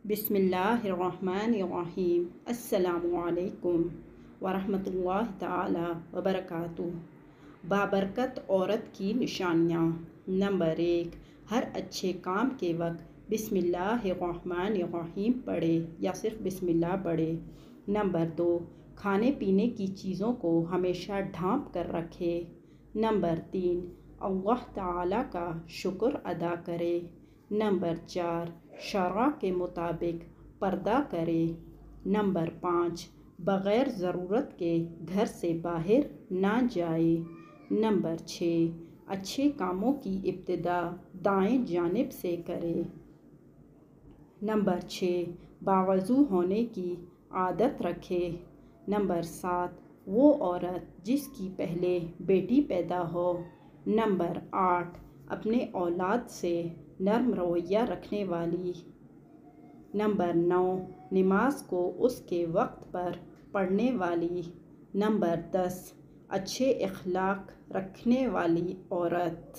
बिस्मिल्लाहिर्रहमानिर्रहीम। अस्सलामुअलैकुम वरहमतुल्लाहि ताला वबरकातुहू। बाबरकत औरत की निशानियाँ। नंबर 1, हर अच्छे काम के वक्त बिस्मिल्लाहिर्रहमानिर्रहीम पढ़े या सिर्फ बिस्मिल्लाह पढ़े। नंबर 2, खाने पीने की चीज़ों को हमेशा ढाँप कर रखे। नंबर 3, अल्लाह ताला का शुक्र अदा करे। नंबर 4, शरा के मुताबिक पर्दा करे। नंबर 5, बग़ैर ज़रूरत के घर से बाहर ना जाए। नंबर 6, अच्छे कामों की इब्तिदा दाएं जानिब से करे। नंबर 6, बावज़ू होने की आदत रखे। नंबर 7, वो औरत जिसकी पहले बेटी पैदा हो। नंबर 8, अपने औलाद से नरम रवैया रखने वाली। नंबर 9, नमाज को उसके वक्त पर पढ़ने वाली। नंबर 10, अच्छे अखलाक रखने वाली औरत।